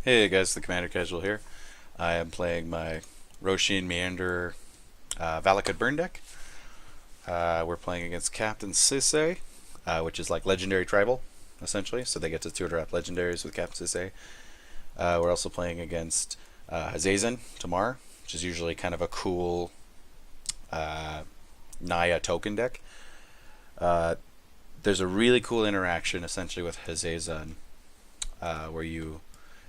Hey guys, the Commander Casual here. I am playing my Rosheen Meanderer Valakut Burn deck. We're playing against Captain Sisay, which is like Legendary Tribal, essentially. So they get to tutor up Legendaries with Captain Sisay. We're also playing against Hazezon Tamar, which is usually kind of a cool Naya token deck. There's a really cool interaction essentially with Hazezon, where you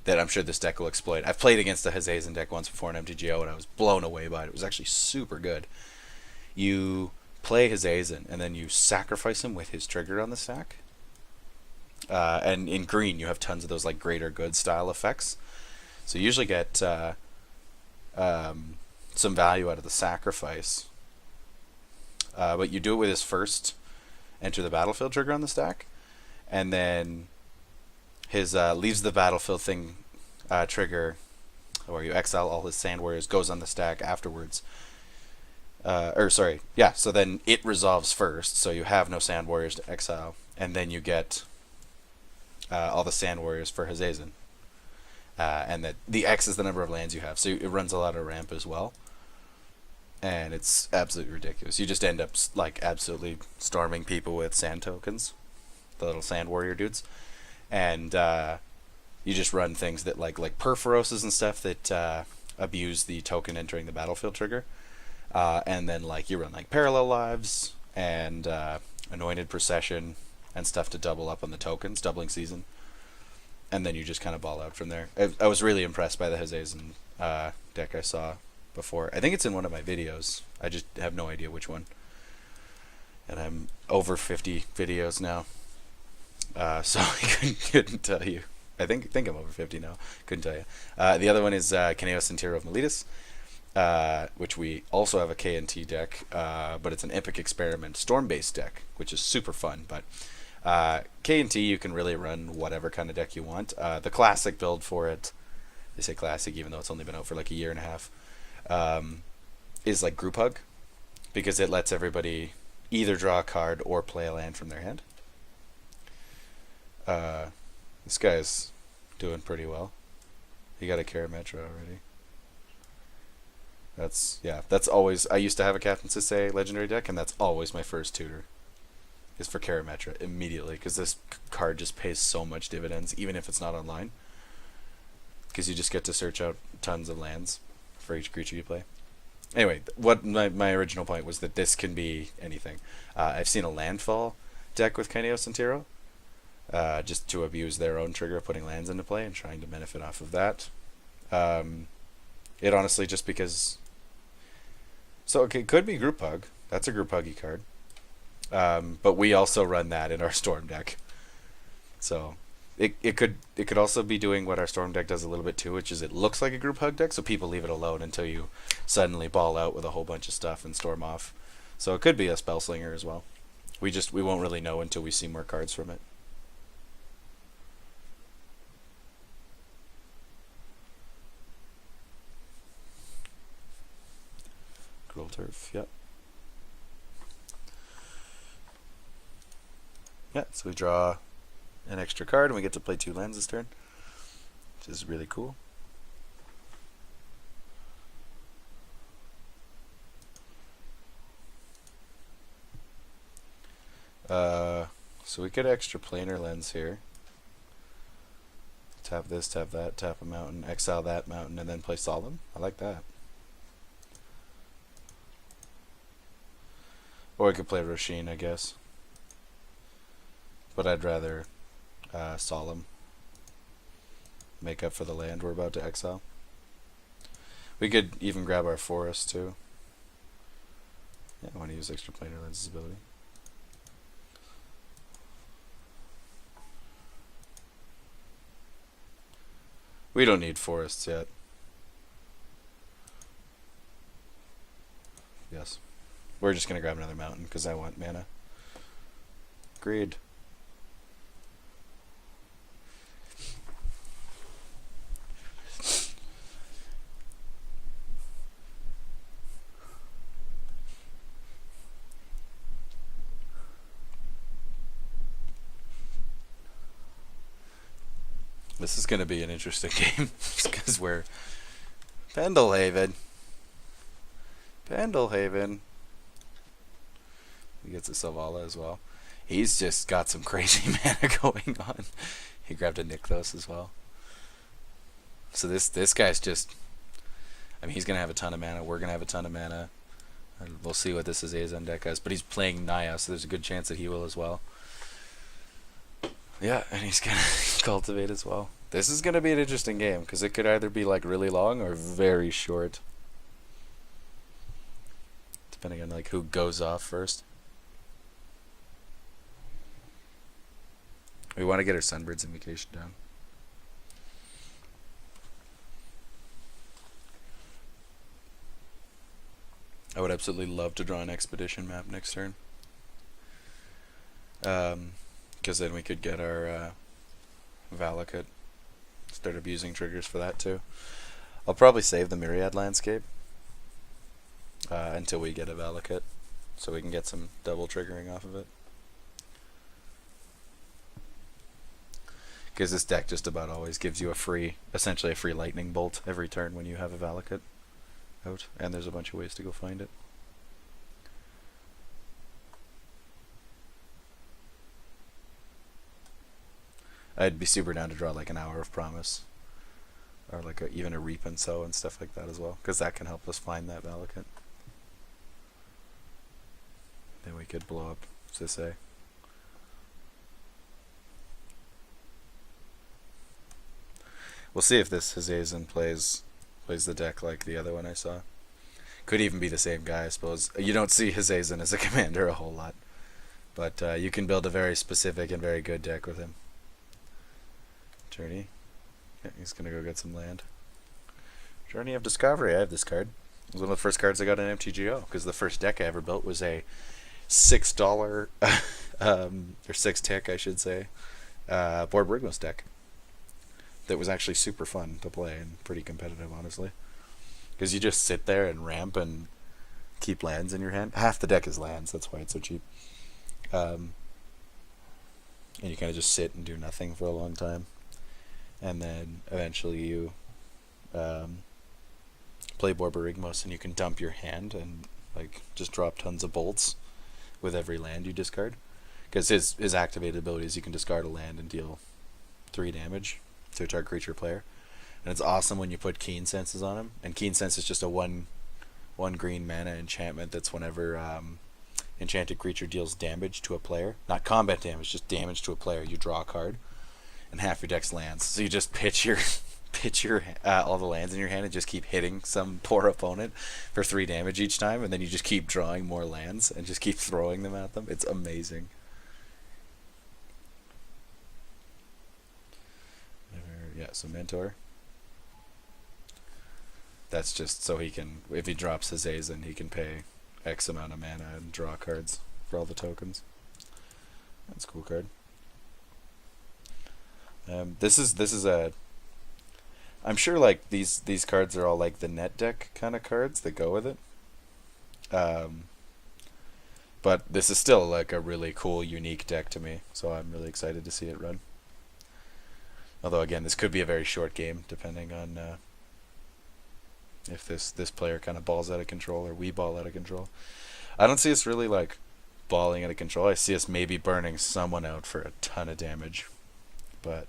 that I'm sure this deck will exploit. I've played against the Hazezon deck once before in MTGO and I was blown away by it. It was actually super good. You play Hazezon and then you sacrifice him with his trigger on the stack. And in green you have tons of those like greater good style effects. So you usually get some value out of the sacrifice. But you do it with his first enter the battlefield trigger on the stack, and then his leaves the battlefield thing trigger, or you exile all his sand warriors, goes on the stack afterwards. So then it resolves first, so you have no sand warriors to exile, and then you get all the sand warriors for Hazezon. And that the X is the number of lands you have, so it runs a lot of ramp as well. And it's absolutely ridiculous. You just end up like absolutely storming people with sand tokens, the little sand warrior dudes, and you just run things that like Perforoses and stuff that abuse the token entering the battlefield trigger, and then like you run like Parallel Lives and Anointed Procession and stuff to double up on the tokens, doubling season, and then you just kind of ball out from there. I was really impressed by the Hazezon deck I saw before. I think it's in one of my videos. I just have no idea which one. And I'm over 50 videos now. So I couldn't tell you. I think I'm over 50 now. Couldn't tell you. The other one is Chaos and Tyr of Meletis, which we also have a KNT deck, but it's an Epic Experiment Storm-based deck, which is super fun. But KNT, you can really run whatever kind of deck you want. The classic build for it, they say classic even though it's only been out for like a year and a half, is like Group Hug, because it lets everybody either draw a card or play a land from their hand. This guy's doing pretty well. He got a Karametra already. That's always, I used to have a Captain Sisay legendary deck, and that's always my first tutor, is for Karametra immediately, because this card just pays so much dividends, even if it's not online, because you just get to search out tons of lands for each creature you play. Anyway, what my original point was that this can be anything. I've seen a landfall deck with Chaos and Tyr, just to abuse their own trigger of putting lands into play and trying to benefit off of that. It honestly just because... So okay, it could be Group Hug. That's a Group Huggy card. But we also run that in our Storm deck. So it could also be doing what our Storm deck does a little bit too, which is it looks like a Group Hug deck, so people leave it alone until you suddenly ball out with a whole bunch of stuff and storm off. So it could be a Spellslinger as well. We won't really know until we see more cards from it. Cruel Turf, yep. Yeah, so we draw an extra card and we get to play 2 lands this turn, which is really cool. So we get extra planar lens here. Tap this, tap that, tap a mountain, exile that mountain, and then play Solemn. I like that. Or I could play Rosheen, I guess. But I'd rather Solemn. Make up for the land we're about to exile. We could even grab our forest too. Yeah, I want to use extra planar lens's ability. We don't need forests yet. Yes. We're just going to grab another mountain because I want mana. Agreed. This is going to be an interesting game because we're Pendelhaven. Pendelhaven. He gets a Savala as well. He's just got some crazy mana going on. He grabbed a Nykthos as well. So this guy's just... I mean, he's going to have a ton of mana. We're going to have a ton of mana. And we'll see what this Hazezon deck has. But he's playing Naya, so there's a good chance that he will as well. Yeah, and he's going to cultivate as well. This is going to be an interesting game, because it could either be like really long or very short. Depending on like who goes off first. We want to get our Sunbird's Invocation down. I would absolutely love to draw an Expedition map next turn. Because then we could get our Valakut. Start abusing triggers for that too. I'll probably save the Myriad Landscape until we get a Valakut, so we can get some double triggering off of it. Because this deck just about always gives you essentially a free lightning bolt every turn when you have a Valakut out, and there's a bunch of ways to go find it. I'd be super down to draw like an Hour of Promise, or like even a Reap and Sow and stuff like that as well, because that can help us find that Valakut. Then we could blow up Sisay. We'll see if this Hazezon plays the deck like the other one I saw. Could even be the same guy, I suppose. You don't see Hazezon as a commander a whole lot, but you can build a very specific and very good deck with him. Journey. Yeah, he's gonna go get some land. Journey of Discovery. I have this card. It was one of the first cards I got in MTGO, because the first deck I ever built was a $6 or 6 tick, I should say, Borborygmos deck. That was actually super fun to play and pretty competitive, honestly. Because you just sit there and ramp and keep lands in your hand. Half the deck is lands, that's why it's so cheap. And you kind of just sit and do nothing for a long time. And then eventually you play Borborygmos and you can dump your hand and like just drop tons of bolts with every land you discard. Because his activated ability is you can discard a land and deal 3 damage to a target creature player, and it's awesome when you put Keen Senses on him. And Keen Sense is just a one green mana enchantment that's whenever enchanted creature deals damage to a player, not combat damage, just damage to a player, you draw a card, and half your deck's lands. So you just pitch your all the lands in your hand and just keep hitting some poor opponent for 3 damage each time, and then you just keep drawing more lands and just keep throwing them at them. It's amazing. Yeah, so Mentor. That's just so he can, if he drops his Hazezon, he can pay X amount of mana and draw cards for all the tokens. That's a cool card. This is a... I'm sure like these cards are all like the net deck kind of cards that go with it. But this is still like a really cool, unique deck to me, so I'm really excited to see it run. Although again, this could be a very short game, depending on if this player kind of balls out of control or we ball out of control. I don't see us really like balling out of control. I see us maybe burning someone out for a ton of damage, but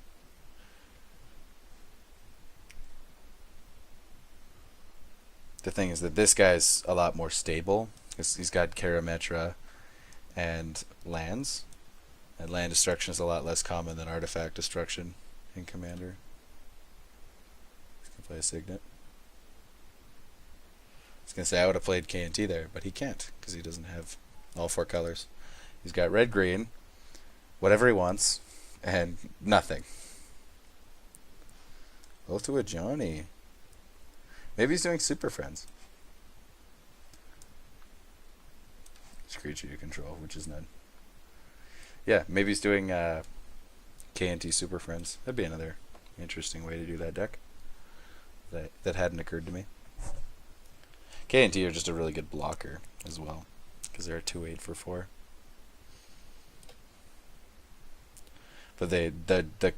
the thing is that this guy's a lot more stable. He's got Karametra and lands, and land destruction is a lot less common than artifact destruction in Commander. He's gonna play a Signet. I was gonna say I would have played KNT there, but he can't because he doesn't have all 4 colors. He's got red, green, whatever he wants, and nothing. Go to a Johnny. Maybe he's doing Super Friends. It's creature you control, which is none. Yeah, maybe he's doing KNT Super Friends. That'd be another interesting way to do that deck. That hadn't occurred to me. KNT are just a really good blocker as well, because they're a 2/8 for 4. But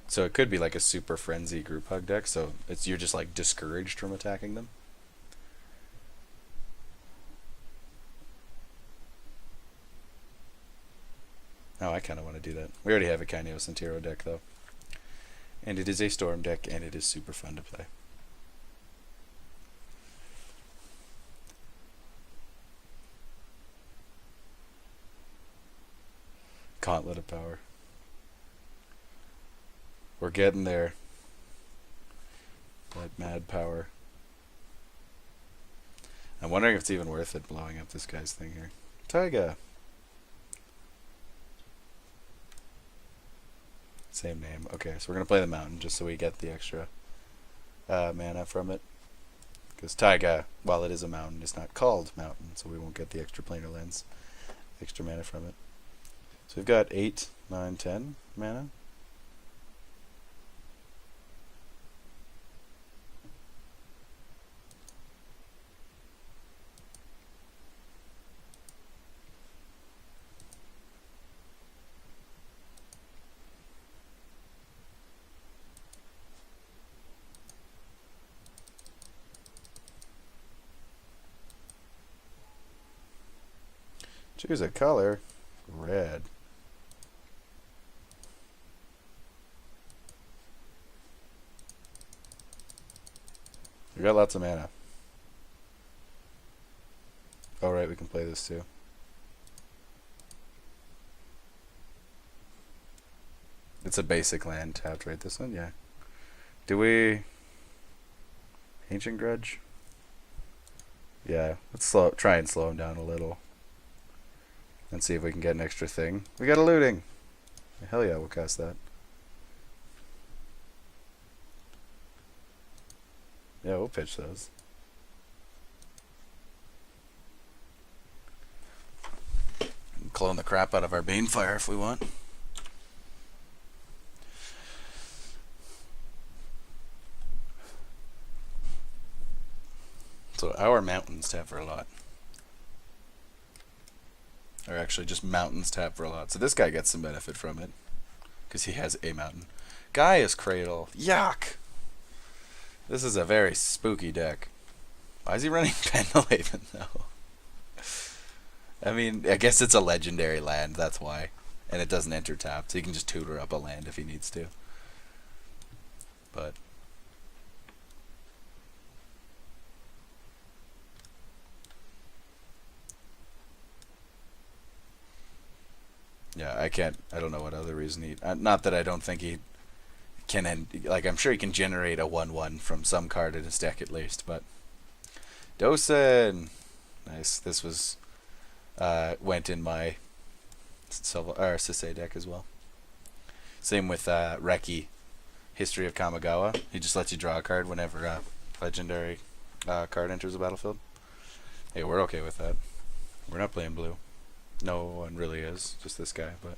so it could be like a super frenzy group hug deck. So you're just like discouraged from attacking them. Oh, I kind of want to do that. We already have a Kaineo Sentiro deck though, and it is a storm deck, and it is super fun to play. Gauntlet of Power. We're getting there. Like mad power. I'm wondering if it's even worth it blowing up this guy's thing here. Taiga. Same name. Okay, so we're going to play the mountain just so we get the extra mana from it. Because Taiga, while it is a mountain, is not called mountain, so we won't get the extra planar lens, extra mana from it. So we've got 8, 9, 10 mana. Choose a color. Red. We got lots of mana. Oh right, we can play this too. It's a basic land tapped, right? This one, yeah. Do we Ancient Grudge? Yeah, let's try and slow him down a little. And see if we can get an extra thing. We got a looting. Hell yeah, we'll cast that. Yeah, we'll pitch those. Clone the crap out of our Banefire if we want. So our mountains tap for a lot. Or actually just mountains tap for a lot. So this guy gets some benefit from it. Because he has a mountain. Gaia's Cradle. Yuck! This is a very spooky deck. Why is he running Pendelhaven though? I mean, I guess it's a legendary land, that's why. And it doesn't enter tapped, so he can just tutor up a land if he needs to. But yeah, I don't know what other reason he... not that I don't think he can... like, I'm sure he can generate a 1/1 from some card in his deck at least, but... Dosen! Nice. This was... went in my Sisay deck as well. Same with Reki, History of Kamigawa. He just lets you draw a card whenever a legendary card enters the battlefield. Hey, we're okay with that. We're not playing blue. No one really is, just this guy, but...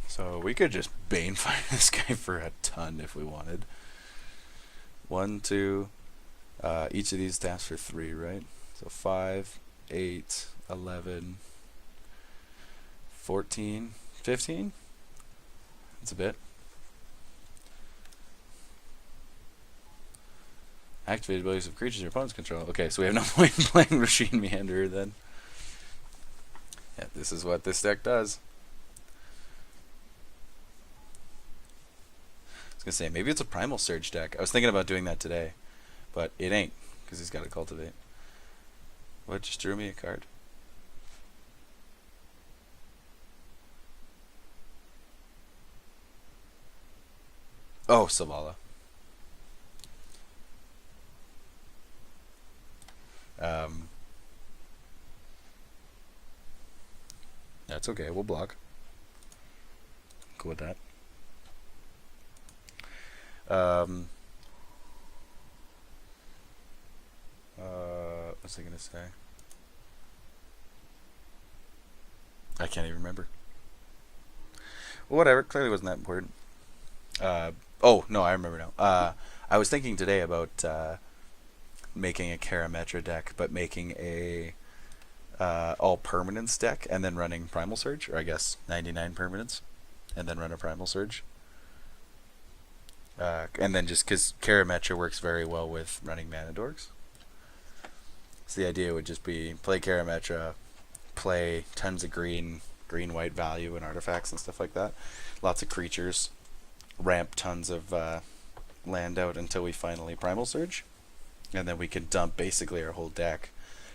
So we could just Banefire this guy for a ton if we wanted. 1, 2, each of these taps for 3, right? So 5, 8, 11, 14, 15? That's a bit. Activated abilities of creatures your opponents control. Okay, so we have no point in playing Rosheen Meanderer then. Yeah, this is what this deck does. I was gonna say, maybe it's a Primal Surge deck. I was thinking about doing that today, but it ain't, because he's got to cultivate. What, just drew me a card? Oh, Savala. That's okay, we'll block. Cool with that. What was I gonna say? I can't even remember. Well, whatever. Clearly wasn't that important. Oh no, I remember now. I was thinking today about making a Karametra deck, but making a all permanence deck and then running Primal Surge, or I guess 99 permanence, and then run a Primal Surge. And then just because Karametra works very well with running Mana Dorks. So the idea would just be play Karametra, play tons of green-white value and artifacts and stuff like that. Lots of creatures, ramp tons of land out until we finally Primal Surge. And then we can dump basically our whole deck.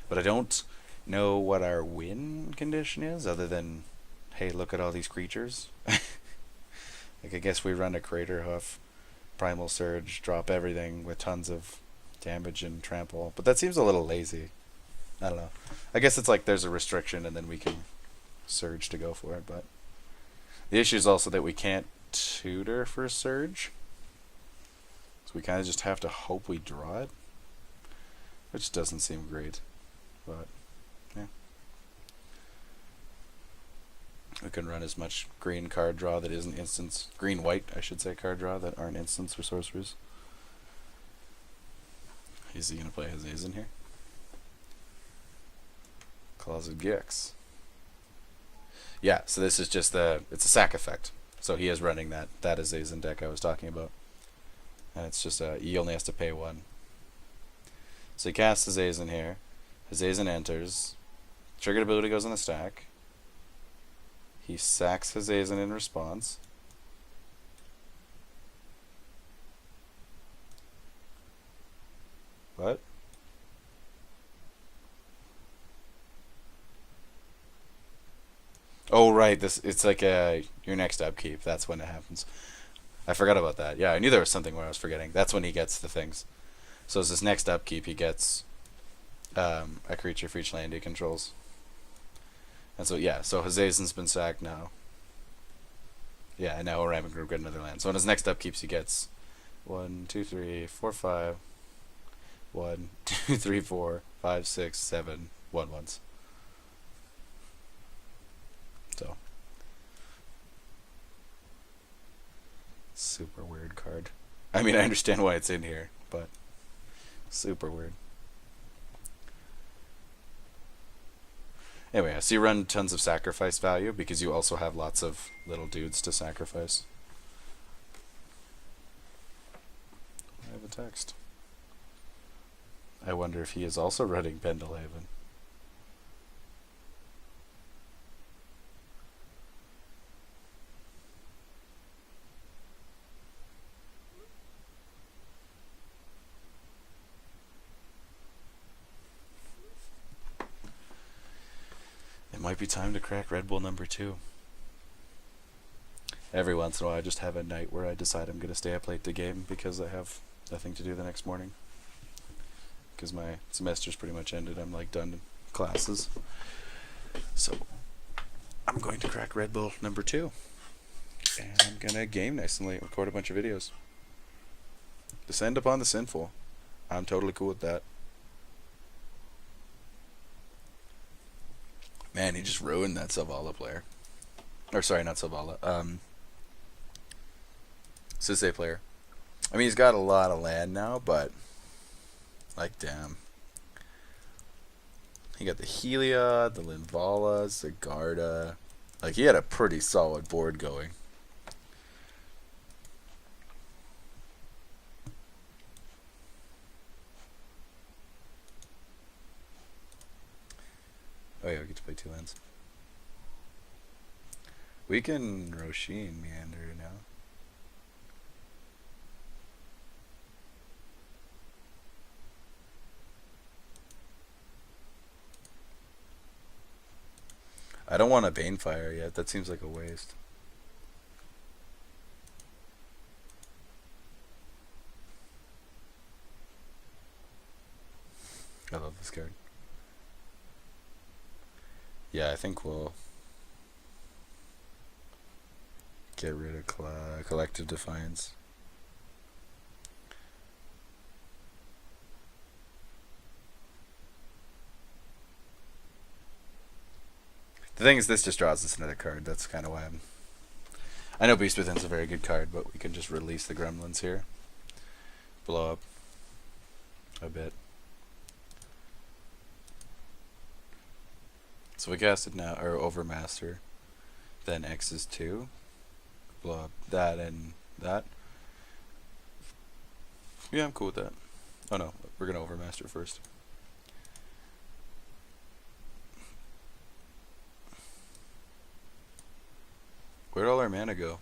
But I don't know what our win condition is, other than, hey, look at all these creatures. Like, I guess we run a Crater Hoof, Primal Surge, drop everything with tons of damage and trample. But that seems a little lazy. I don't know. I guess it's like there's a restriction and then we can Surge to go for it. But the issue is also that we can't tutor for Surge. So we kind of just have to hope we draw it. Which doesn't seem great. But, yeah. We can run as much green card draw that isn't instants. Green-white, I should say, card draw that aren't instants or sorcerers. Is he going to play Hazezon here? Closet Gix. Yeah, so this is just it's a sack effect. So he is running that Hazezon deck I was talking about. And it's just, he only has to pay 1. So he casts Hazezon here. Hazezon enters. Triggered ability goes on the stack. He sacks Hazezon in response. What? Oh, right. It's like your next upkeep. That's when it happens. I forgot about that. Yeah, I knew there was something where I was forgetting. That's when he gets the things. So as his next upkeep, he gets a creature for each land he controls. And so, yeah, so Hazezon's been sacked now. Yeah, and now Oramic Group get another land. So on his next upkeeps, he gets 1, 2, 3, 4, 5. 1, 2, 3, 4, 5, 6, 7, 1/1s. So. Super weird card. I mean, I understand why it's in here, but super weird. Anyway, so you run tons of sacrifice value because you also have lots of little dudes to sacrifice. I have a text. I wonder if he is also running Pendelhaven. It might be time to crack Red Bull number 2. Every once in a while I just have a night where I decide I'm going to stay up late to game because I have nothing to do the next morning. Because my semester's pretty much ended. I'm like done in classes. So I'm going to crack Red Bull number 2. And I'm going to game nice and late, record a bunch of videos. Descend upon the sinful. I'm totally cool with that. Man, he just ruined that Selvala player. Or sorry, not Selvala. Sisay player. I mean, he's got a lot of land now, but like, damn. He got the Heliod, the Linvala, Sigarda. Like, he had a pretty solid board going. Oh yeah, we get to play 2 lands. We can Rosheen Meanderer now. I don't want a Banefire yet. That seems like a waste. I love this card. Yeah, I think we'll get rid of Collective Defiance. The thing is, this just draws us another card. That's kind of why I'm I know Beast Within's a very good card, but we can just release the gremlins here. Blow up a bit. So we cast it now, or Overmaster. Then X is 2. Blow up that and that. Yeah, I'm cool with that. Oh no, we're gonna Overmaster first. Where'd all our mana go?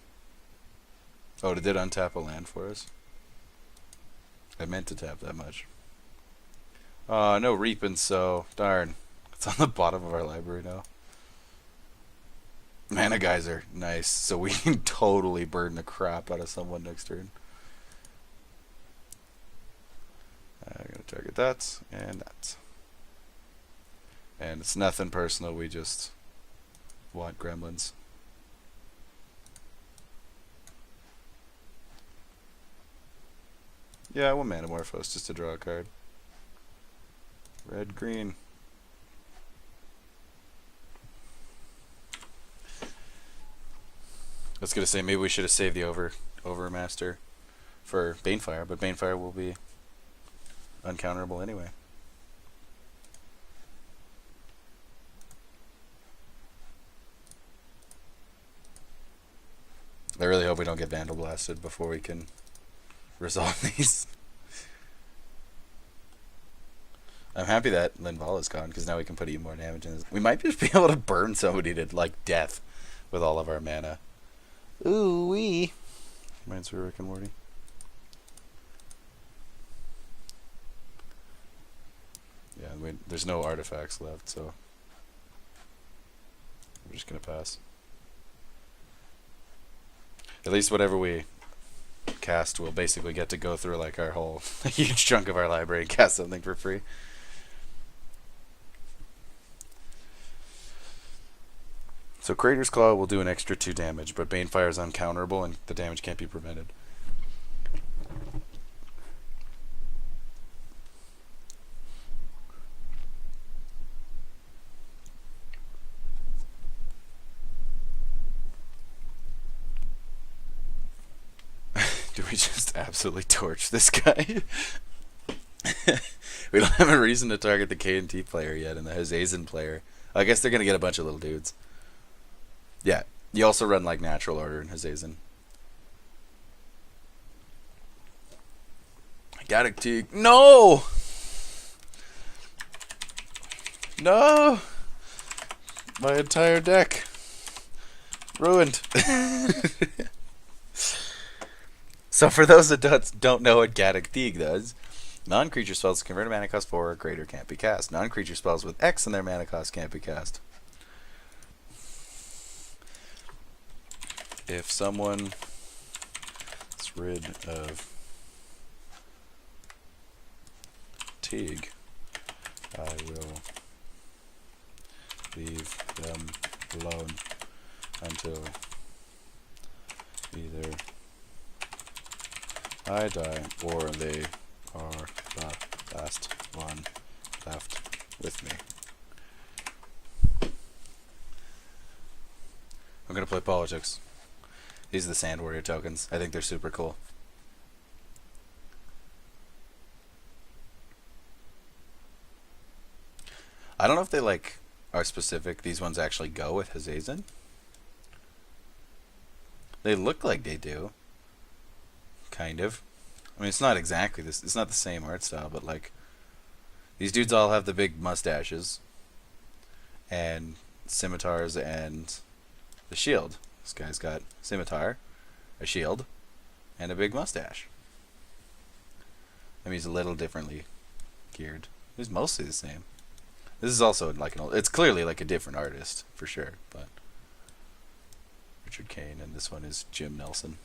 Oh, did it untap a land for us? I meant to tap that much. No Reapin', so darn. It's on the bottom of our library now. Mana Geyser, nice. So we can totally burn the crap out of someone next turn. I'm gonna target that and that. And it's nothing personal, we just want gremlins. Yeah, I want Manamorphose just to draw a card. Red, green. I was gonna say maybe we should have saved the Overmaster for Banefire, but Banefire will be uncounterable anyway. I really hope we don't get Vandal Blasted before we can resolve these. I'm happy that Linval is gone because now we can put even more damage in this. We might just be able to burn somebody to like death with all of our mana. Ooh wee. Reminds me of Rick and Morty. Yeah, there's no artifacts left, so we're just gonna pass. At least whatever we cast, we'll basically get to go through like our whole huge chunk of our library and cast something for free. So Crater's Claw will do an extra 2 damage, but Banefire is uncounterable and the damage can't be prevented. Do we just absolutely torch this guy? We don't have a reason to target the K&T player yet and the Hazezon player. I guess they're going to get a bunch of little dudes. Yeah, you also run like Natural Order in Hazezon. Gaddock Teague. No! No! My entire deck. Ruined. So for those that don't know what Gaddock Teague does, non-creature spells convert a mana cost 4 or greater can't be cast. Non-creature spells with X in their mana cost can't be cast. If someone is rid of Teague, I will leave them alone until either I die or they are the last one left with me. I'm gonna play Politics. These are the Sand Warrior tokens. I think they're super cool. I don't know if they like are specific. These ones actually go with Hazezon. They look like they do. Kind of. I mean, it's not exactly this. It's not the same art style, but like these dudes all have the big mustaches and scimitars and the shield. This guy's got scimitar, a shield, and a big mustache. I mean, he's a little differently geared. He's mostly the same. This is also like an old. It's clearly like a different artist for sure, but Richard Kane, and this one is Jim Nelson.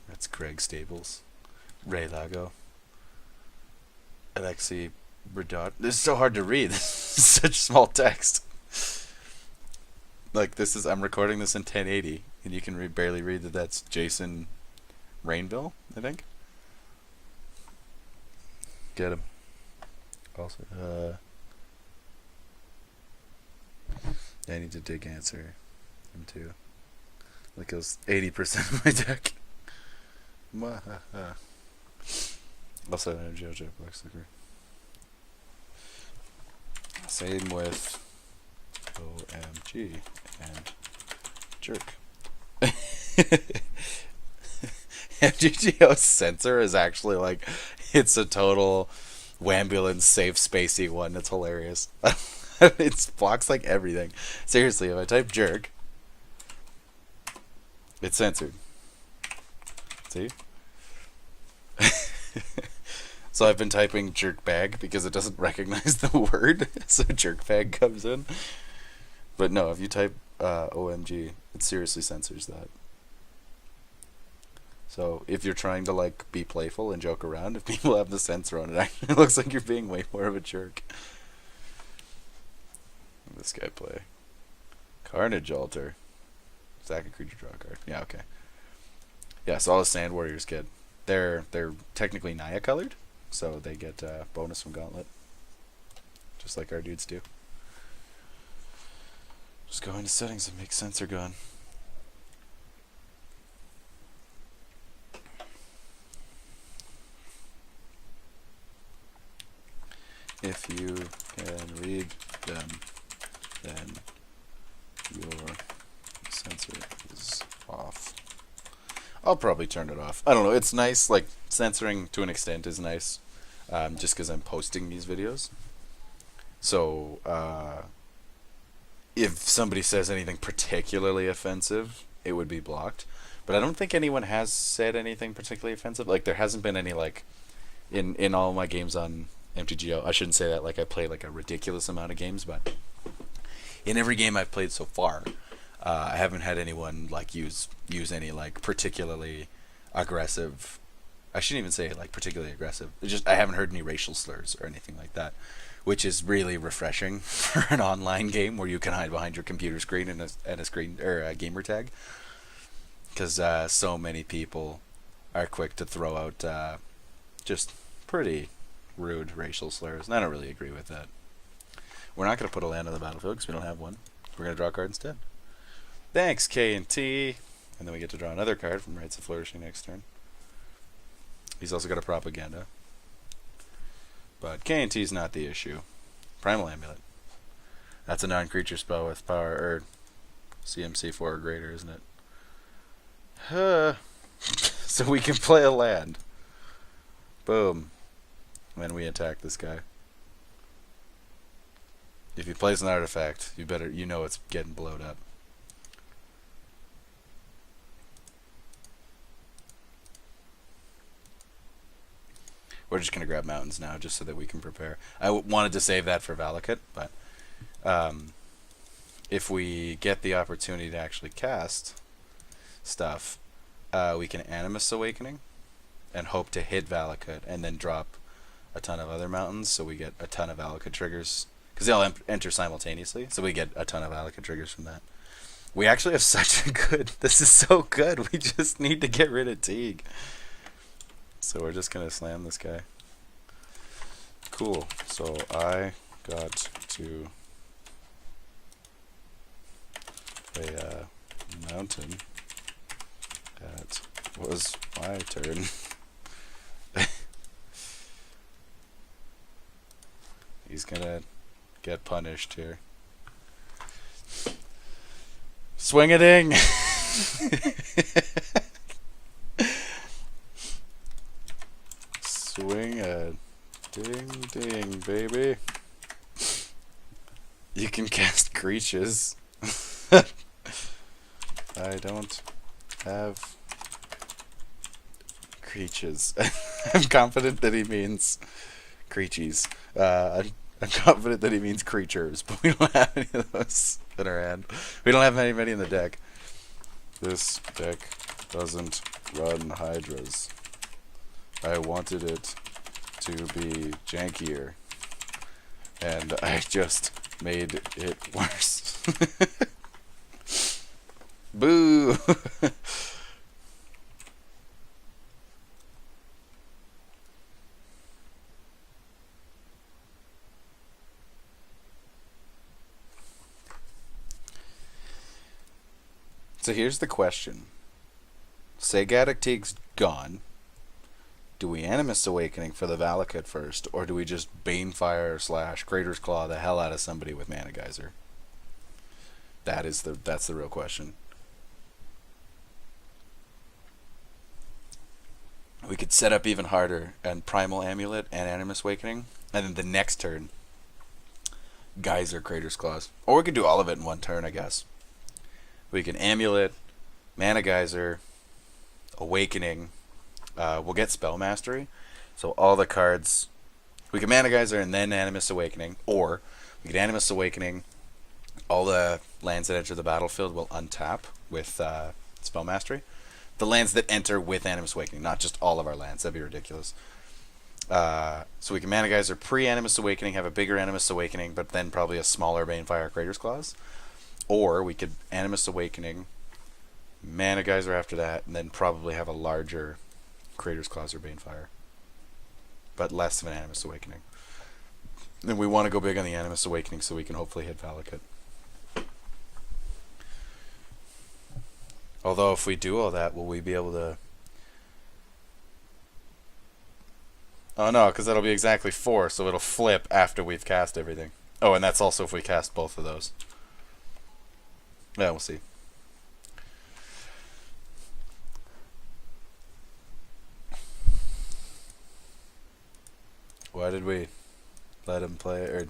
That's Craig Stables, Ray Lago, Alexei Bredot. This is so hard to read. This is such small text. Like this is, I'm recording this in 1080, and you can barely read that. That's Jason Rainville, I think. Get him. Also, I need to dig answer. him too. Like it was 80% of my deck. Also, an energy object box sticker. Same with OMG and Jerk. MTGO's censor is actually like, it's a total Wambulance safe spacey one. It's hilarious. It blocks like everything. Seriously, if I type Jerk, it's censored. See? So I've been typing jerk bag because it doesn't recognize the word, so jerk bag comes in. But no, if you type OMG, it seriously censors that. So if you're trying to like be playful and joke around, if people have the censor on it, actually looks like you're being way more of a jerk. What does this guy play? Carnage Altar. Sack a creature, draw a card. Yeah, okay. Yeah, so all the Sand Warriors get, they're technically Naya colored, so they get bonus from Gauntlet, just like our dudes do. Just go into settings and make censor gone. If you can read them, then your censor is off. I'll probably turn it off. I don't know. It's nice. Like, censoring to an extent is nice. Just because I'm posting these videos. So, if somebody says anything particularly offensive, it would be blocked. But I don't think anyone has said anything particularly offensive. Like, there hasn't been any, like, in all my games on MTGO. I shouldn't say that, like, I play, like, a ridiculous amount of games, but in every game I've played so far, I haven't had anyone like use any like particularly aggressive. I shouldn't even say like particularly aggressive. It's just I haven't heard any racial slurs or anything like that, which is really refreshing for an online game where you can hide behind your computer screen and a screen or a gamer tag. Because so many people are quick to throw out just pretty rude racial slurs, and I don't really agree with that. We're not going to put a land on the battlefield because we don't have one. We're going to draw a card instead. Thanks, K and T. And then we get to draw another card from Rites of Flourishing next turn. He's also got a propaganda. But K and T is not the issue. Primal Amulet. That's a non-creature spell with power, or CMC 4 or greater, isn't it? So we can play a land. Boom. And then we attack this guy. If he plays an artifact, you know it's getting blowed up. We're just going to grab mountains now, just so that we can prepare. I wanted to save that for Valakut, but if we get the opportunity to actually cast stuff, we can Animus Awakening and hope to hit Valakut and then drop a ton of other mountains, so we get a ton of Valakut triggers. Because they all enter simultaneously, so we get a ton of Valakut triggers from that. We actually have such a good... This is so good. We just need to get rid of Teague. So we're just going to slam this guy. Cool. So I got to play a mountain. That was my turn. He's going to get punished here. Swing-a-ding! Swing-a-ding-ding, baby. You can cast creatures. I don't have creatures. I'm confident that he means creatures. I'm confident that he means creatures, but we don't have any of those in our hand. We don't have many in the deck. This deck doesn't run Hydras. I wanted it to be jankier, and I just made it worse. Boo! So here's the question. Say Gaddock Teeg's gone. Do we Animus Awakening for the Valakut first, or do we just Banefire / Crater's Claw the hell out of somebody with Mana Geyser? That's the real question. We could set up even harder and Primal Amulet and Animus Awakening, and then the next turn, Geyser Crater's Claws. Or we could do all of it in one turn, I guess. We can Amulet, Mana Geyser, Awakening. We'll get Spell Mastery. So all the cards... We can Mana Geyser and then Animus Awakening. Or we can Animus Awakening. All the lands that enter the battlefield will untap with Spell Mastery. The lands that enter with Animus Awakening. Not just all of our lands. That'd be ridiculous. So we can Mana Geyser pre-Animus Awakening, have a bigger Animus Awakening, but then probably a smaller Banefire Crater's Claws. Or we could Animus Awakening, Mana Geyser after that, and then probably have a larger Crater's Claws or Banefire. But less of an Animus Awakening. And we want to go big on the Animus Awakening so we can hopefully hit Valakut. Although if we do all that, will we be able to... Oh no, because that'll be exactly 4, so it'll flip after we've cast everything. Oh, and that's also if we cast both of those. Yeah, we'll see. Why did we let him play it? Or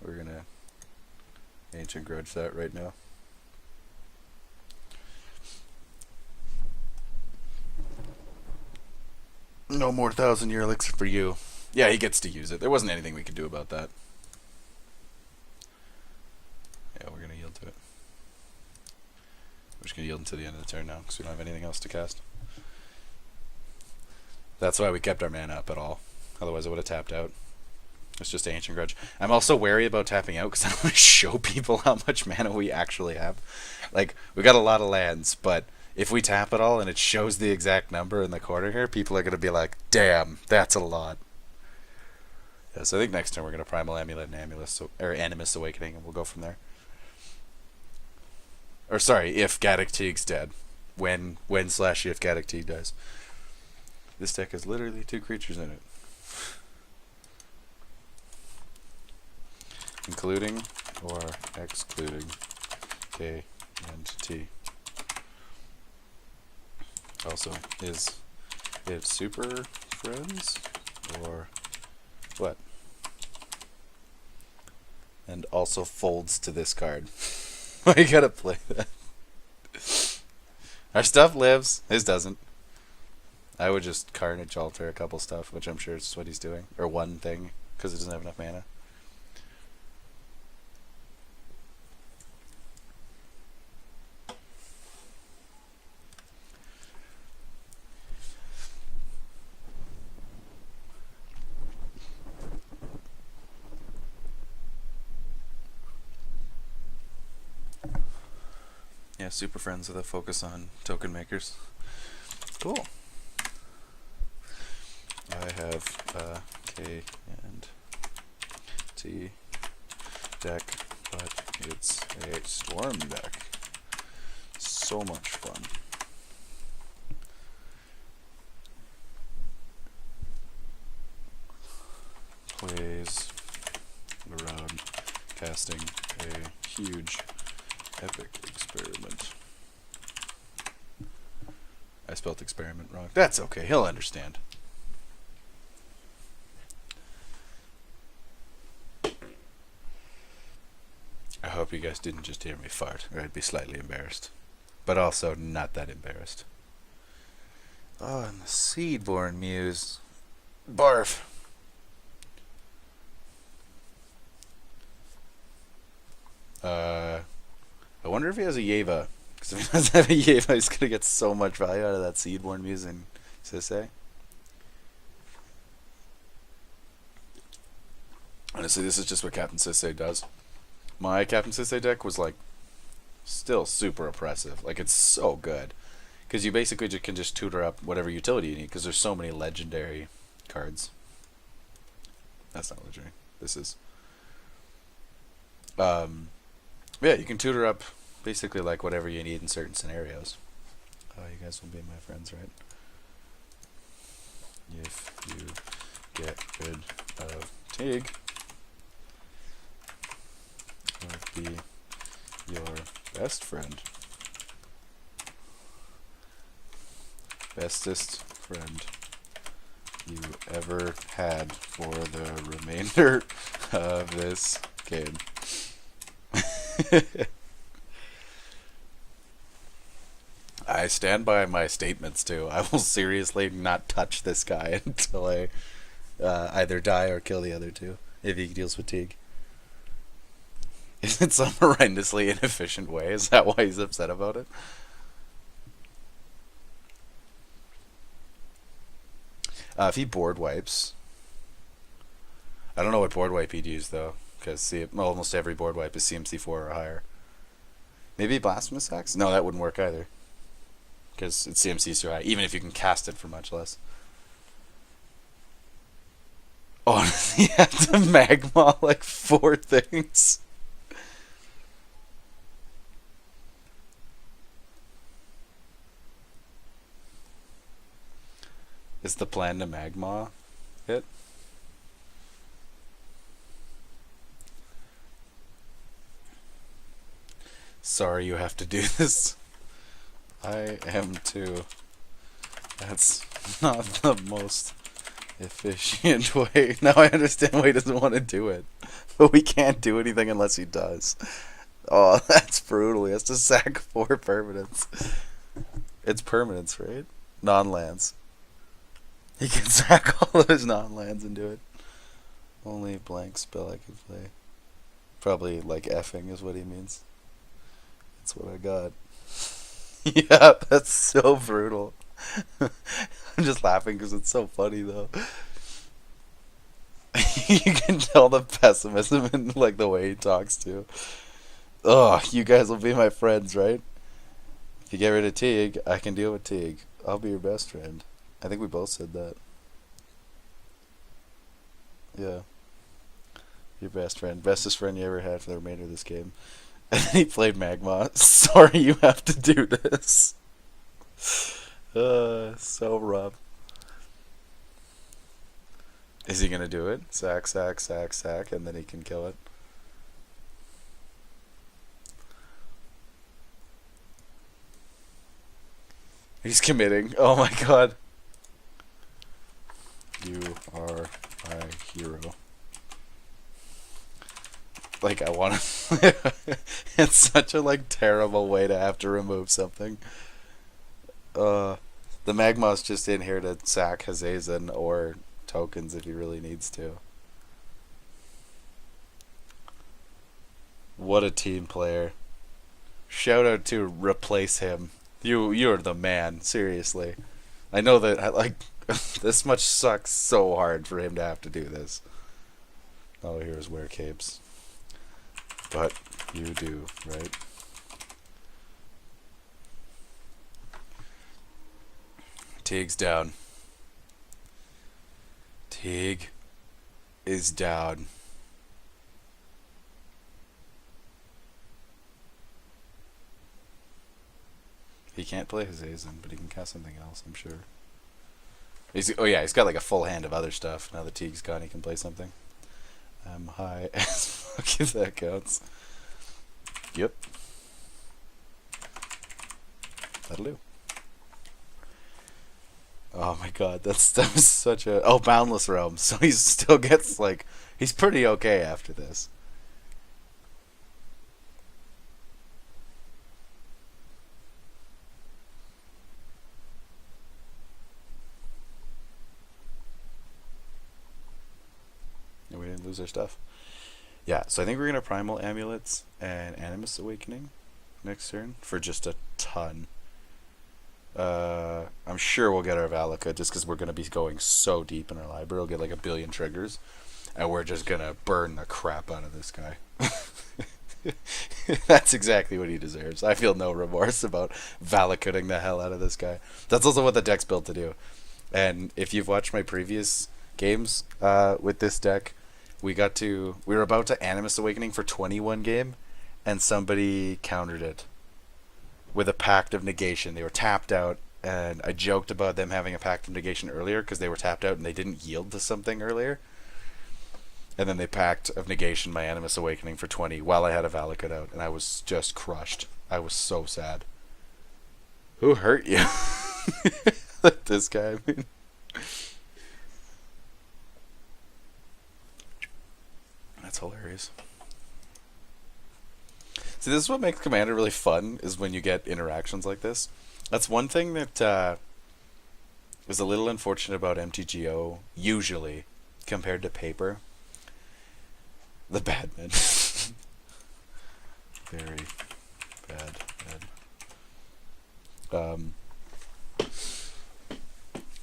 we're gonna Ancient Grudge that right now. No more 1,000-year elixir for you. Yeah, he gets to use it. There wasn't anything we could do about that. Yeah, we're gonna yield to it. We're just gonna yield until the end of the turn now, because we don't have anything else to cast. That's why we kept our mana up at all. Otherwise I would have tapped out. It's just Ancient Grudge. I'm also wary about tapping out, because I don't want to show people how much mana we actually have. Like, we got a lot of lands, but if we tap it all and it shows the exact number in the corner here, people are going to be like, damn, that's a lot. Yeah, so I think next turn we're going to Primal Amulet and Animus Awakening, and we'll go from there. Or sorry, if Gaddock Teeg's dead. When/if Gaddock Teeg dies. This deck has literally 2 creatures in it. Including or excluding K and T. Also, is it super friends or what? And also folds to this card. I gotta play that. Our stuff lives, his doesn't. I would just Carnage Alter a couple stuff, which I'm sure is what he's doing. Or one thing, because it doesn't have enough mana. Yeah, super friends with a focus on token makers. Cool. I have K and T deck, but it's a storm deck. So much fun. Plays around casting a huge epic experiment. I spelled experiment wrong. That's okay, he'll understand. I hope you guys didn't just hear me fart, or I'd be slightly embarrassed. But also not that embarrassed. Oh, and the Seedborn Muse. Barf. I wonder if he has a Yeva. Because if he doesn't have a Yeva, he's going to get so much value out of that Seedborn Muse in Sisay. Honestly, this is just what Captain Sisay does. My Captain Sisay deck was like still super oppressive. Like, it's so good. Because you basically can just tutor up whatever utility you need, because there's so many legendary cards. That's not legendary. This is. Yeah, you can tutor up Basically, like whatever you need in certain scenarios. Oh, you guys will be my friends, right? If you get rid of Tig, I'll be your best friend. Bestest friend you ever had for the remainder of this game. I stand by my statements too. I will seriously not touch this guy until I either die or kill the other two if he deals fatigue. Is it some horrendously inefficient way? Is that why he's upset about it? If he board wipes, I don't know what board wipe he'd use though, because almost every board wipe is CMC4 or higher. Maybe Blasphemous Axe? No, that wouldn't work either, because it's CMC's too high, even if you can cast it for much less. Oh, he had to magma like 4 things. Is the plan to magma it? Sorry you have to do this. I am too. That's not the most efficient way. Now I understand why he doesn't want to do it. But we can't do anything unless he does. Oh, that's brutal. He has to sack 4 permanents. It's permanents, right? Non-lands. He can sack all of his non-lands and do it. Only blank spell I could play. Probably like effing is what he means. That's what I got. Yeah, that's so brutal. I'm just laughing because it's so funny though. You can tell the pessimism in like the way he talks too. Oh, you guys will be my friends, right? If you get rid of Teague, I can deal with Teague. I'll be your best friend. I think we both said that. Yeah. Your best friend. Bestest friend you ever had for the remainder of this game. And then he played Magma. Sorry you have to do this. So rough. Is he gonna do it? Sack, sack, sack, sack, and then he can kill it. He's committing. Oh my god. You are my hero. Like, I want to... It's such a, like, terrible way to have to remove something. The Magma's just in here to sack Hazezon or tokens if he really needs to. What a team player. Shout out to replace him. You're the man, seriously. I know that, like, this much sucks so hard for him to have to do this. Oh, here's wear capes. But you do, right? Teague's down. Teague is down. He can't play Hazezon, but he can cast something else, I'm sure. Oh yeah, he's got like a full hand of other stuff. Now that Teague's gone, he can play something. I'm high as fuck if that counts. Yep. That'll do. Oh my god, that was such a... Oh, Boundless Realm. So he still gets, like... He's pretty okay after this. And we didn't lose our stuff. Yeah, so I think we're going to Primal Amulets and Animus Awakening next turn for just a ton. I'm sure we'll get our Valakut just because we're going to be going so deep in our library. We'll get like 1 billion triggers, and we're just going to burn the crap out of this guy. That's exactly what he deserves. I feel no remorse about Valakutting the hell out of this guy. That's also what the deck's built to do. And if you've watched my previous games with this deck, we were about to Animus Awakening for 21 game, and somebody countered it with a Pact of Negation. They were tapped out, and I joked about them having a Pact of Negation earlier because they were tapped out and they didn't yield to something earlier. And then they Pact of Negation my Animus Awakening for 20 while I had a Valakut out, and I was just crushed. I was so sad. Who hurt you? Like this guy, I mean. That's hilarious. See, this is what makes Commander really fun, is when you get interactions like this. That's one thing that is a little unfortunate about MTGO, usually, compared to paper. The bad men. Very bad men.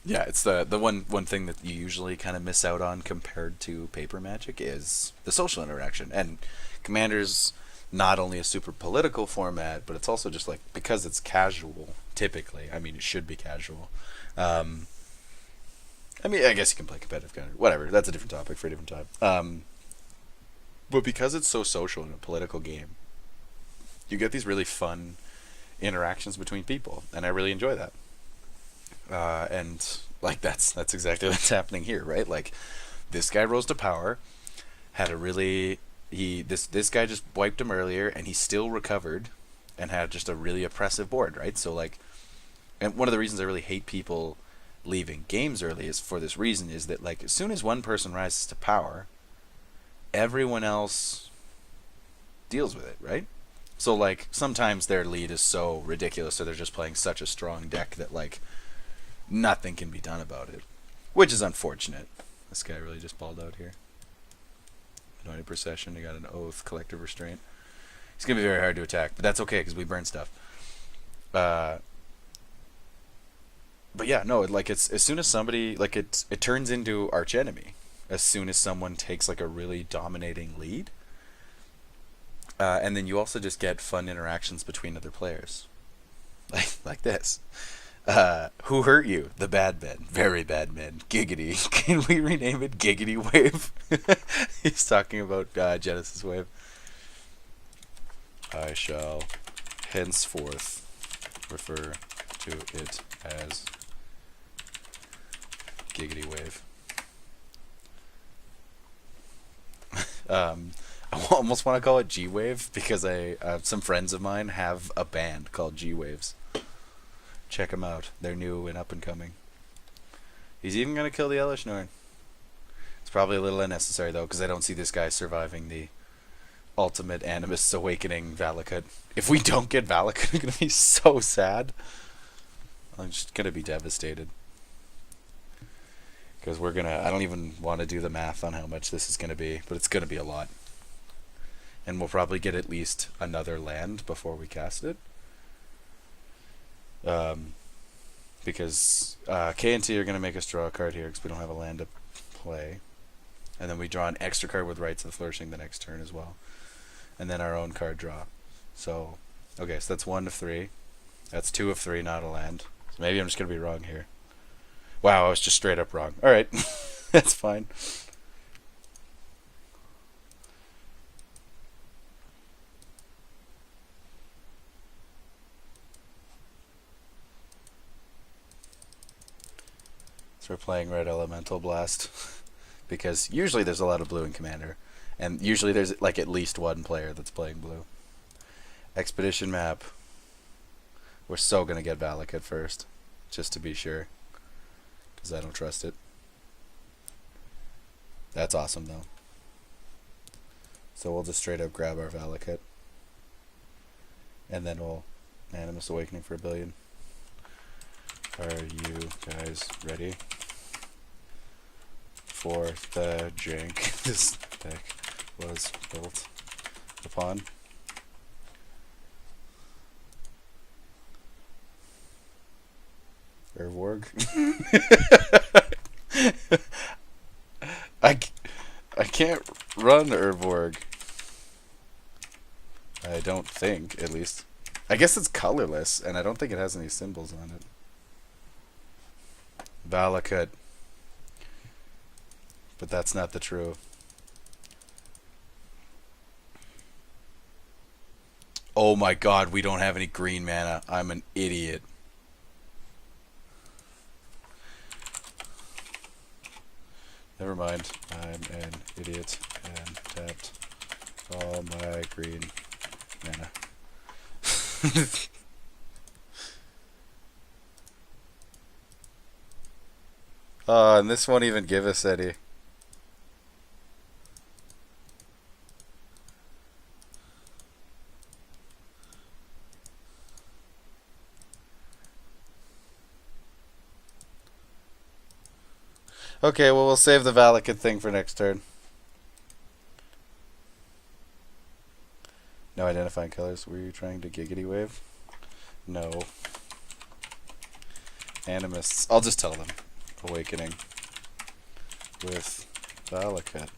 Yeah, it's the one thing that you usually kind of miss out on compared to paper Magic is the social interaction. And Commander's not only a super political format, but it's also just like, because it's casual, typically. I mean, it should be casual. I mean, I guess you can play competitive Commander. Whatever, that's a different topic for a different time. But because it's so social in a political game, you get these really fun interactions between people, and I really enjoy that. And like that's exactly what's happening here, right? Like, this guy rose to power, had a really this guy just wiped him earlier, and he still recovered, and had just a really oppressive board, right? So like, and one of the reasons I really hate people leaving games early is for this reason, is that like, as soon as one person rises to power, everyone else deals with it, right? So like, sometimes their lead is so ridiculous, so they're just playing such a strong deck that like, nothing can be done about it, which is unfortunate. This guy really just balled out here. Anointed Procession, he got an Oath, Collective Restraint. He's going to be very hard to attack, but that's okay because we burn stuff. But yeah, no, like, it's as soon as somebody, like, it turns into archenemy as soon as someone takes like a really dominating lead. And then you also just get fun interactions between other players. Like this. Who hurt you? The bad men. Very bad men. Giggity. Can we rename it Giggity Wave? He's talking about Genesis Wave. I shall henceforth refer to it as Giggity Wave. I almost want to call it G-Wave because some friends of mine have a band called G-Waves. Check them out. They're new and up and coming. He's even going to kill the Elish Norn. It's probably a little unnecessary, though, because I don't see this guy surviving the ultimate Animus Awakening Valakut. If we don't get Valakut, I'm going to be so sad. I'm just going to be devastated. Because we're going to... I don't even want to do the math on how much this is going to be, but it's going to be a lot. And we'll probably get at least another land before we cast it. Because K and T are going to make us draw a card here because we don't have a land to play. And then we draw an extra card with Rites of the Flourishing the next turn as well. And then our own card draw. So, okay, so that's 1 of 3. That's 2 of 3, not a land. So maybe I'm just going to be wrong here. Wow, I was just straight up wrong. Alright, that's fine. So we're playing Red Elemental Blast. Because usually there's a lot of blue in Commander. And usually there's like at least one player that's playing blue. Expedition map. We're so going to get Valakut first. Just to be sure. Because I don't trust it. That's awesome though. So we'll just straight up grab our Valakut. And then we'll Animus Awakening for 1 billion. Are you guys ready for the jank this deck was built upon? Urvorg? I can't run Urvorg. I don't think, at least. I guess it's colorless, and I don't think it has any symbols on it. Valakut. But that's not the true. Oh my god, we don't have any green mana. I'm an idiot. Never mind. I'm an idiot and tapped all my green mana. Oh, and this won't even give us any. Okay, well, we'll save the Valakut thing for next turn. No identifying colors. Were you trying to giggity wave? No. Animists. I'll just tell them. Awakening with Valakut.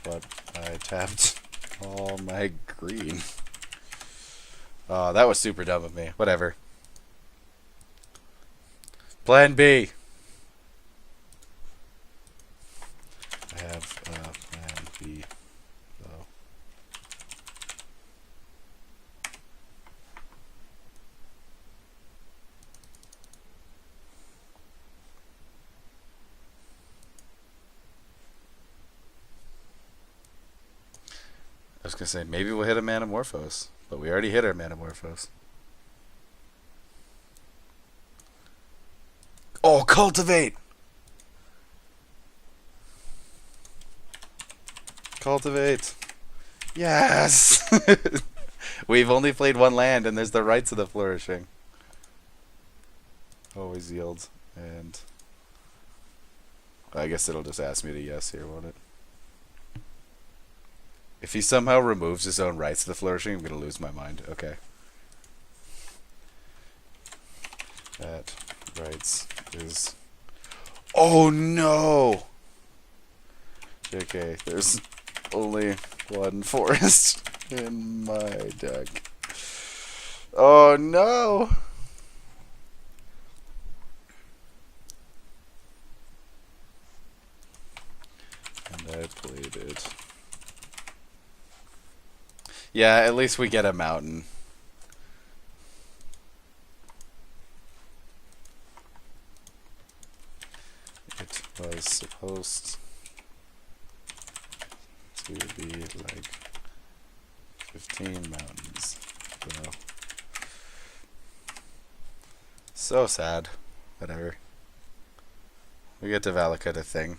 But I tapped all my green. Oh, that was super dumb of me. Whatever. Plan B. I have plan B, though. I was going to say, maybe we'll hit a Manamorphose, but we already hit our Manamorphose. Oh, Cultivate! Cultivate. Yes! We've only played one land, and there's the Rites of the Flourishing. Always yields, and I guess it'll just ask me to yes here, won't it? If he somehow removes his own Rites of the Flourishing, I'm gonna lose my mind. Okay. That Rites is... Oh no! JK, there's only one forest in my deck. Oh no! And I played it. Yeah, at least we get a mountain. It was supposed to be like 15 mountains. So, so sad. Whatever. We get to Valakut a thing.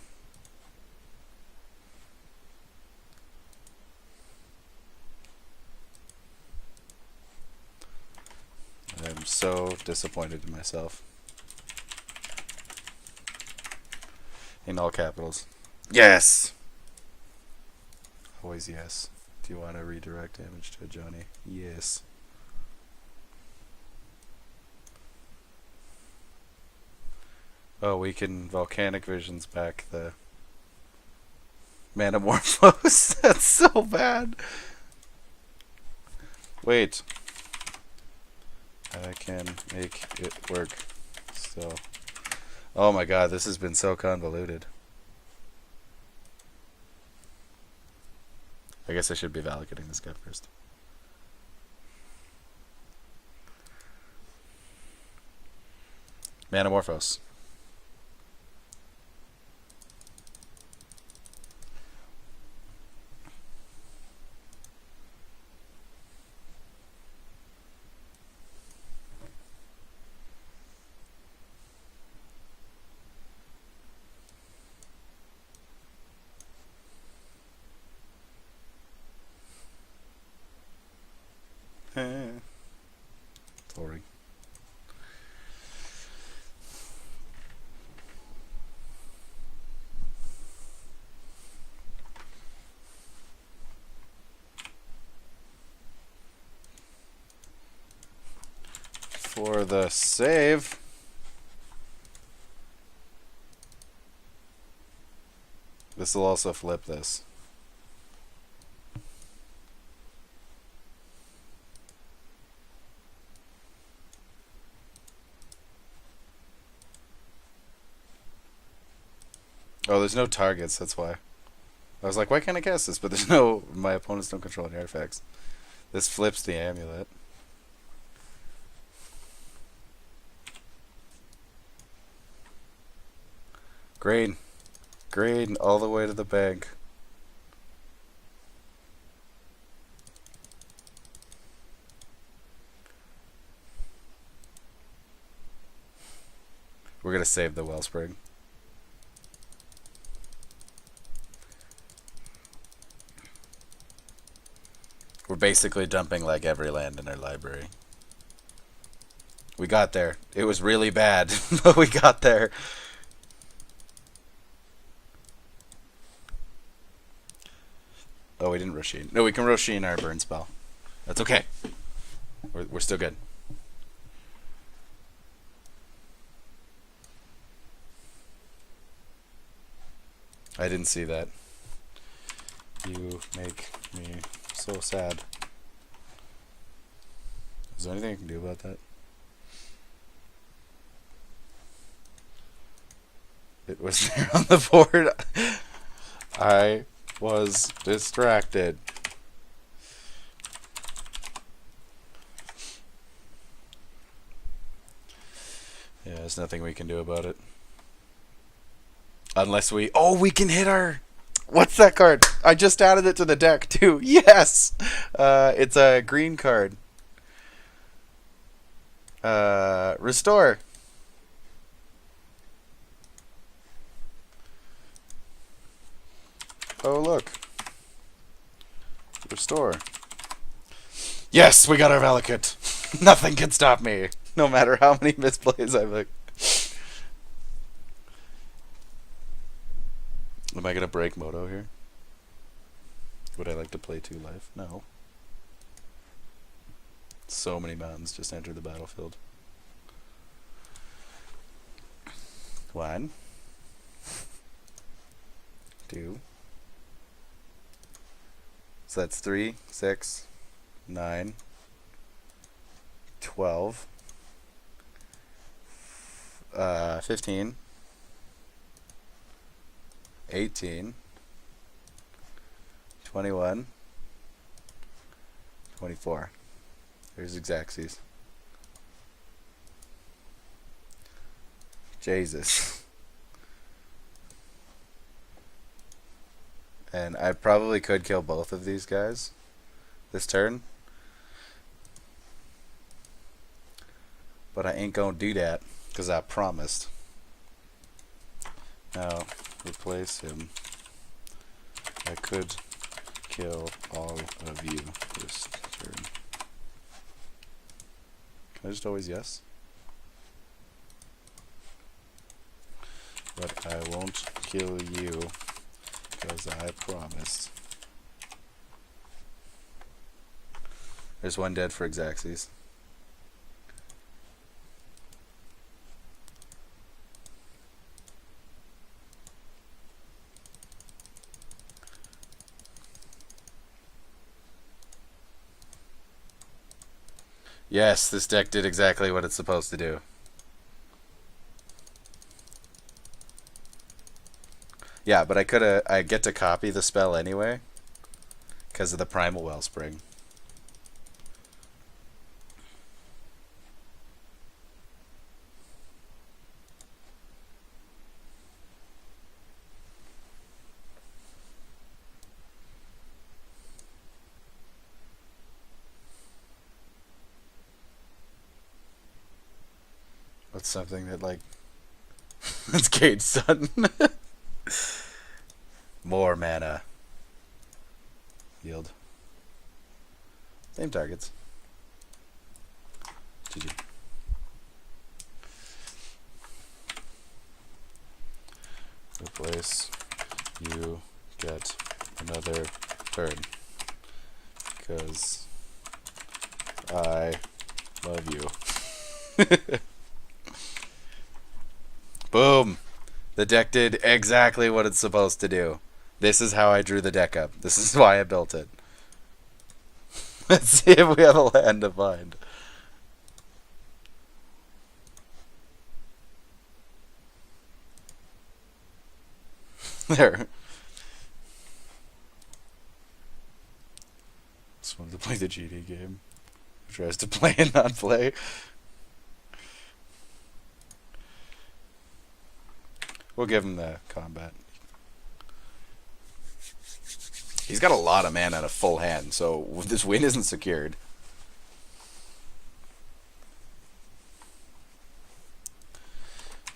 I'm so disappointed in myself. In all capitals. Yes! Always yes. Do you want to redirect damage to Johnny? Yes. Oh, we can Volcanic Visions back the Manamorphose. That's so bad. Wait. I can make it work. So, oh my god, this has been so convoluted. I guess I should be Valakuting this guy first. Manamorphose. Boring. For the save. This will also flip this. Oh, there's no targets, that's why. I was like, why can't I cast this? But there's no... My opponents don't control any artifacts. This flips the amulet. Green. Green all the way to the bank. We're going to save the Wellspring. We're basically dumping like every land in our library. We got there. It was really bad, but we got there. Oh, we didn't Rosheen. No, we can Rosheen our burn spell. That's okay. We're still good. I didn't see that. You make me so sad. Is there anything I can do about that? It was there on the board. I was distracted. Yeah, there's nothing we can do about it. Unless we... Oh, we can hit our... What's that card? I just added it to the deck, too. Yes! It's a green card. Restore. Oh, look. Restore. Yes, we got our Valakut. Nothing can stop me. No matter how many misplays I make. Am I going to break Moto here? Would I like to play 2 life? No. So many mountains just entered the battlefield. 1. 2. So that's 3, 6, 9, 12, 15, 18, 21, 24. There's Xaxes. Jesus. And I probably could kill both of these guys this turn. But I ain't gonna do that, because I promised. Now, replace him. I could kill all of you this turn. Can I just always yes? But I won't kill you, because I promised. There's 1 dead for Xaxes. Yes, this deck did exactly what it's supposed to do. Yeah, but I get to copy the spell anyway because of the Primal Wellspring. What's something that, like... That's Cade's son. More mana. Yield. Same targets. GG. Replace. You get another turn. Because I love you. Boom! The deck did exactly what it's supposed to do. This is how I drew the deck up. This is why I built it. Let's see if we have a land to find. There. Just wanted to play the GD game. Tries to play and not play. We'll give him the combat. He's got a lot of mana and a full hand, so this win isn't secured.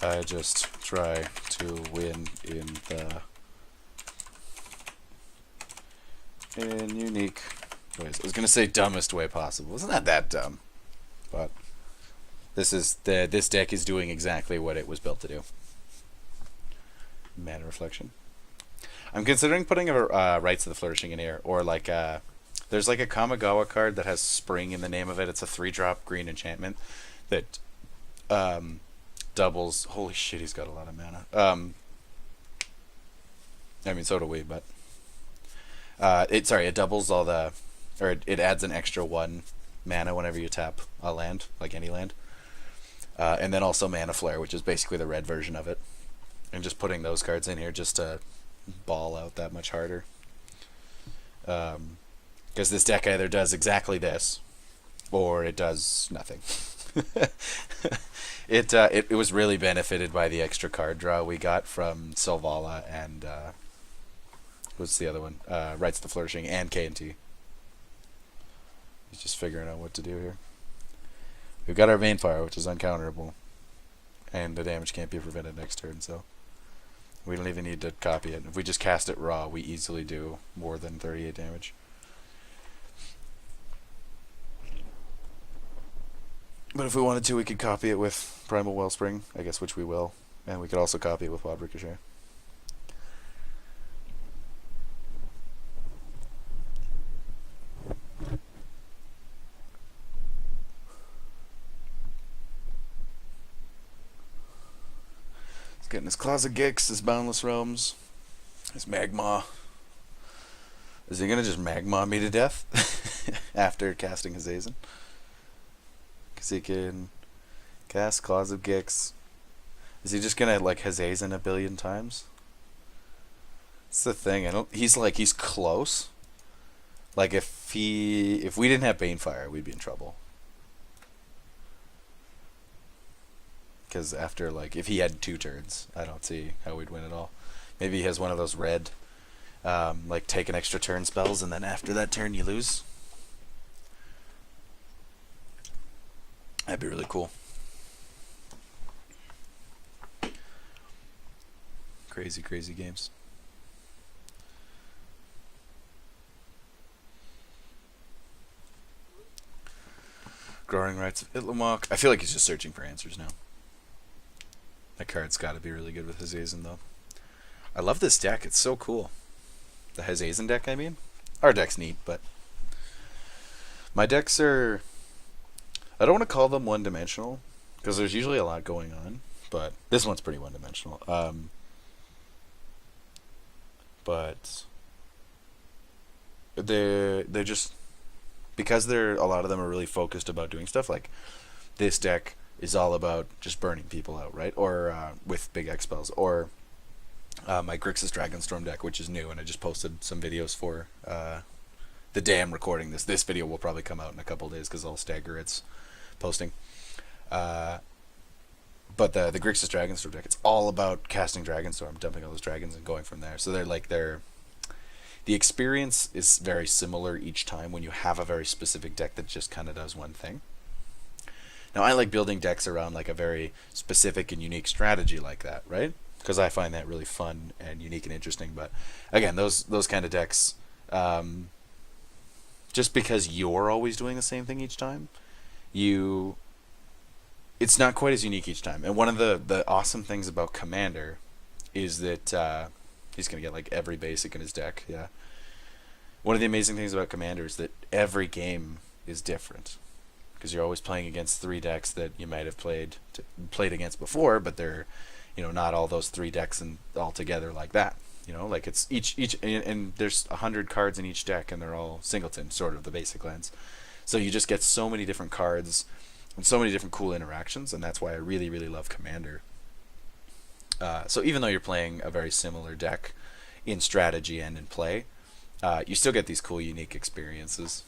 I just try to win in unique ways. I was gonna say dumbest way possible. Isn't that dumb? But this deck is doing exactly what it was built to do. Mana reflection. I'm considering putting a Rites of the Flourishing in here, or like there's like a Kamigawa card that has Spring in the name of it. It's a 3-drop green enchantment that doubles. Holy shit, he's got a lot of mana. I mean, so do we, but it doubles all the, or it adds an extra 1 mana whenever you tap a land, like any land, and then also Mana Flare, which is basically the red version of it. And just putting those cards in here just to ball out that much harder. Because this deck either does exactly this, or it does nothing. It was really benefited by the extra card draw we got from Selvala and what's the other one? Rites of the Flourishing and K&T. He's just figuring out what to do here. We've got our Vanefire, which is uncounterable, and the damage can't be prevented next turn, so we don't even need to copy it. If we just cast it raw, we easily do more than 38 damage. But if we wanted to, we could copy it with Primal Wellspring, I guess, which we will. And we could also copy it with Wild Ricochet. He's getting his Closet Gix, his Boundless Realms, his Magma. Is he going to just Magma me to death after casting Hazezon? Because he can cast Closet Gix. Is he just gonna like Hazezon a billion times? That's the thing. He's close. Like if we didn't have Banefire, we'd be in trouble. Because after if he had 2 turns, I don't see how we'd win at all. Maybe he has one of those red, take an extra turn spells, and then after that turn you lose. That'd be really cool. Crazy, crazy games. Growing Rites of Itlimoc. I feel like he's just searching for answers now. That card's got to be really good with Hazezon, though. I love this deck. It's so cool. The Hazezon deck, I mean. Our deck's neat, but my decks are... I don't want to call them one-dimensional, because there's usually a lot going on, but this one's pretty one-dimensional. But they're just, because a lot of them are really focused about doing stuff, like this deck is all about just burning people out, right? Or with big X spells, or my Grixis Dragonstorm deck, which is new, and I just posted some videos for the day I'm recording this. This video will probably come out in a couple days because I'll stagger its posting. But the Grixis Dragonstorm deck, it's all about casting Dragonstorm, dumping all those dragons and going from there. So the experience is very similar each time when you have a very specific deck that just kind of does one thing. Now I like building decks around like a very specific and unique strategy like that, right? Because I find that really fun and unique and interesting. But again, those kind of decks, just because you're always doing the same thing each time, it's not quite as unique each time. And one of the awesome things about Commander is that he's going to get like every basic in his deck. Yeah. One of the amazing things about Commander is that every game is different, because you're always playing against 3 decks that you might have played against before, but they're, not all those 3 decks and all together like that. Like it's each and there's 100 cards in each deck, and they're all singleton, sort of the basic lands. So you just get so many different cards and so many different cool interactions, and that's why I really, really love Commander. So even though you're playing a very similar deck in strategy and in play, you still get these cool, unique experiences.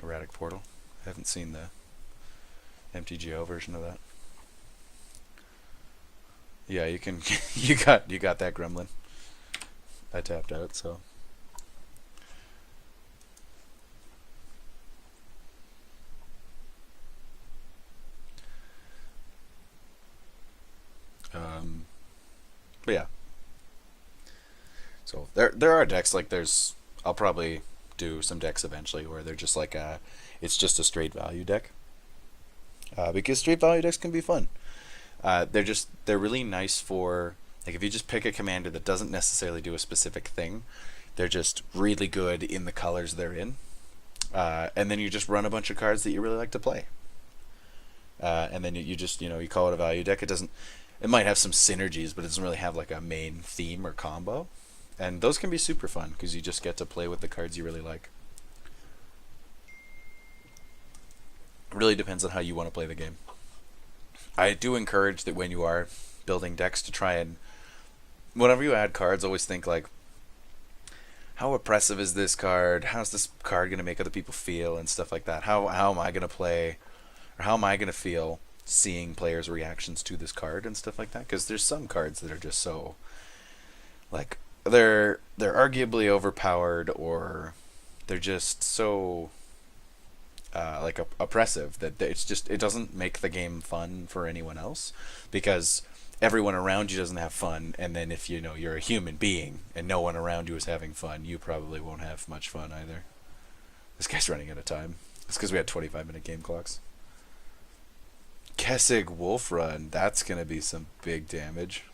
Erratic Portal. I haven't seen the MTGO version of that. Yeah, you can. you got that gremlin. I tapped out, so. But yeah. So there are decks like there's. I'll probably do some decks eventually where they're just like it's just a straight value deck. Because straight value decks can be fun. They're really nice for like if you just pick a commander that doesn't necessarily do a specific thing, they're just really good in the colors they're in, and then you just run a bunch of cards that you really like to play, and then you just you call it a value deck. It might have some synergies, but it doesn't really have like a main theme or combo, and those can be super fun because you just get to play with the cards you really like. It really depends on how you want to play the game. I do encourage that when you are building decks to try and whenever you add cards, always think like, how oppressive is this card? How's this card going to make other people feel and stuff like that? How am I going to play, or how am I going to feel seeing players' reactions to this card and stuff like that? Because there's some cards that are just so, like, they're arguably overpowered or they're just so like oppressive that it doesn't make the game fun for anyone else because everyone around you doesn't have fun, and then if you're a human being and no one around you is having fun, you probably won't have much fun either. This guy's running out of time. It's because we had 25-minute game clocks. Kessig Wolf Run, that's gonna be some big damage.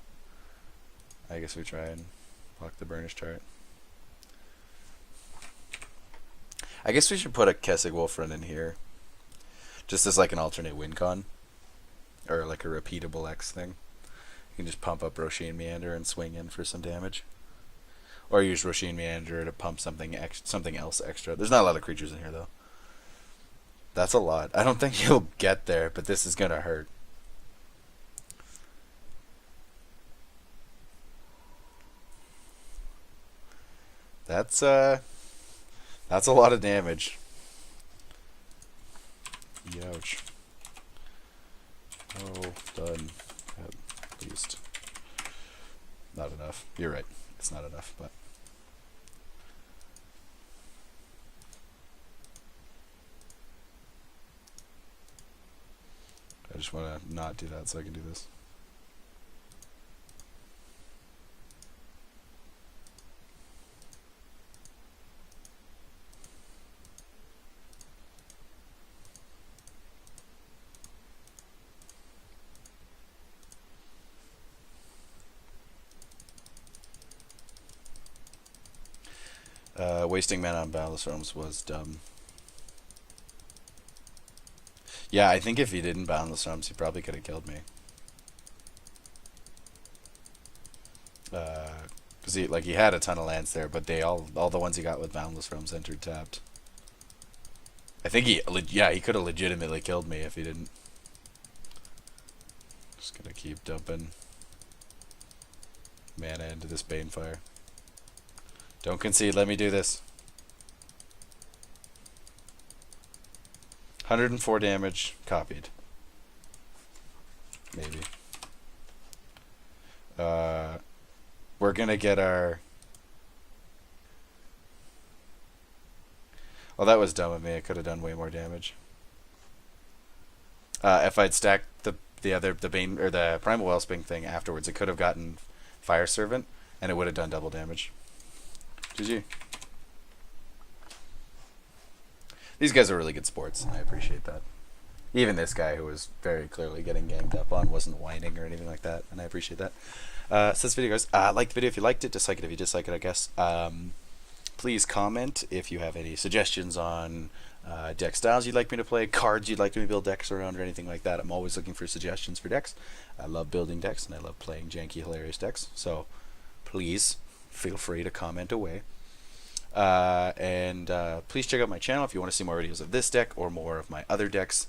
I guess we try and block the Burnish chart. I guess we should put a Kessig Wolf Run in here, just as like an alternate win con, or like a repeatable X thing. You can just pump up Rosheen Meanderer and swing in for some damage. Or use Rosheen Meanderer to pump something else extra. There's not a lot of creatures in here, though. That's a lot. I don't think he'll get there, but this is going to hurt. That's a lot of damage. Ouch. Oh, done. At least. Not enough. You're right. It's not enough, but. I just want to not do that so I can do this. Wasting mana on Boundless Realms was dumb. Yeah, I think if he didn't Boundless Realms, he probably could have killed me. Because he had a ton of lands there, but all the ones he got with Boundless Realms entered tapped. I think he could have legitimately killed me if he didn't. Just gonna keep dumping mana into this Banefire. Don't concede, let me do this. 104 damage, copied. Maybe. We're gonna get our... Oh, that was dumb of me. I could have done way more damage. If I'd stacked the Bane or the Primal Wellspring thing afterwards, it could have gotten Fire Servant, and it would have done double damage. GG. These guys are really good sports, and I appreciate that. Even this guy, who was very clearly getting ganged up on, wasn't whining or anything like that, and I appreciate that. So this video, guys. Like the video if you liked it, dislike it if you dislike it, I guess. Please comment if you have any suggestions on deck styles you'd like me to play, cards you'd like me to build decks around, or anything like that. I'm always looking for suggestions for decks. I love building decks, and I love playing janky, hilarious decks. So please feel free to comment away. Please check out my channel if you want to see more videos of this deck or more of my other decks.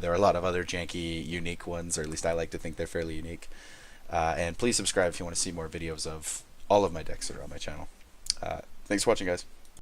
There are a lot of other janky, unique ones, or at least I like to think they're fairly unique. And please subscribe if you want to see more videos of all of my decks that are on my channel. Thanks for watching, guys.